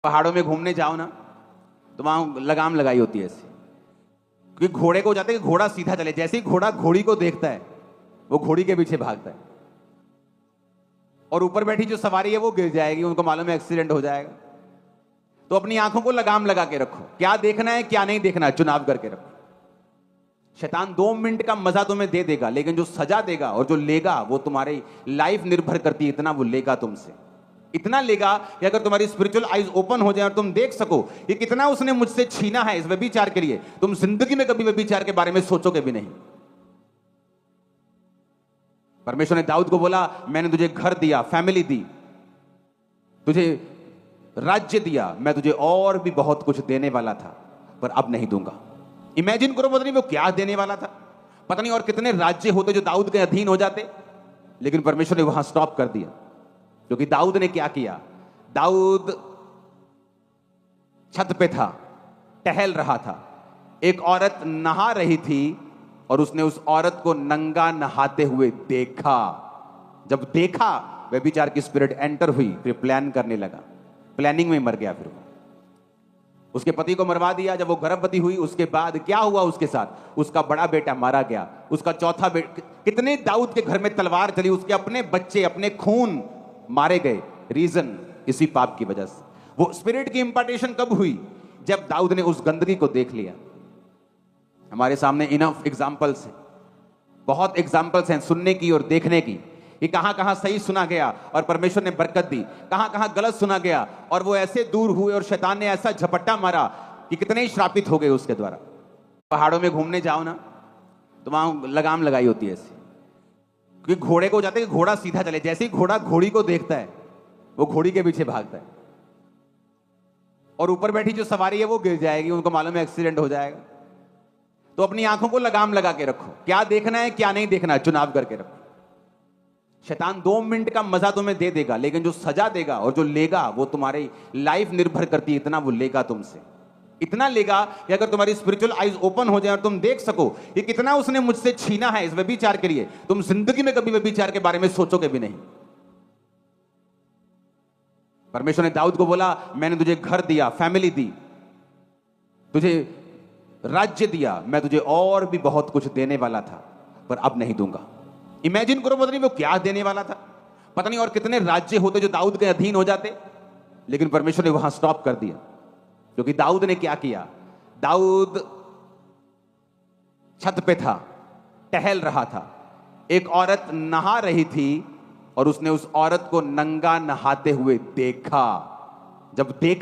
पहाड़ों में घूमने जाओ ना तो वहां लगाम लगाई होती है ऐसी, क्योंकि घोड़े को जाते हैं कि घोड़ा सीधा चले। जैसे ही घोड़ा घोड़ी को देखता है वो घोड़ी के पीछे भागता है, और ऊपर बैठी जो सवारी है वो गिर जाएगी, उनको मालूम है एक्सीडेंट हो जाएगा। तो अपनी आंखों को लगाम लगा के रखो, क्या देखना है क्या नहीं देखना है चुनाव करके रखो। शैतान 2 मिनट का मजा तुम्हें दे देगा, लेकिन जो सजा देगा और जो लेगा वो तुम्हारी लाइफ निर्भर करती है। इतना वो लेगा तुमसे, इतना लेगा कि अगर तुम्हारी स्पिरिचुअल आईज ओपन हो जाए और तुम देख सको कि कितना उसने मुझसे छीना है इस व्यभिचार के लिए, तुम जिंदगी में कभी व्यभिचार के बारे में सोचोगे भी नहीं। परमेश्वर ने दाऊद को बोला, मैंने तुझे घर दिया, फैमिली दी, तुझे राज्य दिया, मैं तुझे और भी बहुत कुछ देने वाला था, पर अब नहीं दूंगा। इमेजिन करो, पता नहीं वो क्या देने वाला था, पता नहीं और कितने राज्य होते जो दाऊद के अधीन हो जाते, लेकिन परमेश्वर ने वहां स्टॉप कर दिया। क्योंकि दाऊद ने क्या किया, दाऊद छत पे था, टहल रहा था, एक औरत नहा रही थी और उसने उस औरत को नंगा नहाते हुए देखा। जब देखा, व्यभिचार की स्पिरिट एंटर हुई, फिर प्लान करने लगा, प्लानिंग में मर गया। फिर उसके पति को मरवा दिया। जब वो गर्भवती हुई उसके बाद क्या हुआ उसके साथ, उसका बड़ा बेटा मारा गया, उसका चौथा बेटा, कितने दाऊद के घर में तलवार चली, उसके अपने बच्चे, अपने खून मारे गए। रीजन इसी पाप की वजह से। वो स्पिरिट की इंपार्टेशन कब हुई, जब दाऊद ने उस गंदगी को देख लिया। हमारे सामने इनफ एग्जाम्पल्स हैं, बहुत एग्जाम्पल्स हैं सुनने की और देखने की, कि कहां कहां सही सुना गया और परमेश्वर ने बरकत दी, कहां कहां गलत सुना गया और वो ऐसे दूर हुए और शैतान ने ऐसा झपट्टा मारा कि कितने ही श्रापित हो गए उसके द्वारा। पहाड़ों में घूमने जाओ ना तो वहां लगाम लगाई होती है ऐसी, क्योंकि घोड़े को जाते हैं कि घोड़ा सीधा चले। जैसे ही घोड़ा घोड़ी को देखता है वो घोड़ी के पीछे भागता है, और ऊपर बैठी जो सवारी है वो गिर जाएगी, उनको मालूम है एक्सीडेंट हो जाएगा। तो अपनी आंखों को लगाम लगा के रखो, क्या देखना है क्या नहीं देखना है चुनाव करके रखो। शैतान 2 मिनट का मजा तुम्हें दे देगा, लेकिन जो सजा देगा और जो लेगा वो तुम्हारी लाइफ निर्भर करती है। इतना वो लेगा तुमसे, इतना लेगा कि अगर तुम्हारी स्पिरिचुअल आईज ओपन हो जाए और तुम देख सको कि कितना उसने मुझसे छीना है इस व्यभिचार के लिए, तुम जिंदगी में कभी व्यभिचार के बारे में सोचोगे भी नहीं। परमेश्वर ने दाऊद को बोला, मैंने तुझे घर दिया, फैमिली दी, तुझे राज्य दिया, मैं तुझे और भी बहुत कुछ देने वाला था, पर अब नहीं दूंगा। इमेजिन करो, पता नहीं वो क्या देने वाला था, पता नहीं और कितने राज्य होते जो दाऊद के अधीन हो जाते, लेकिन परमेश्वर ने वहां स्टॉप कर दिया। क्योंकि दाऊद ने क्या किया, दाऊद छत पे था, टहल रहा था, एक औरत नहा रही थी और उसने उस औरत को नंगा नहाते हुए देखा। जब देखा,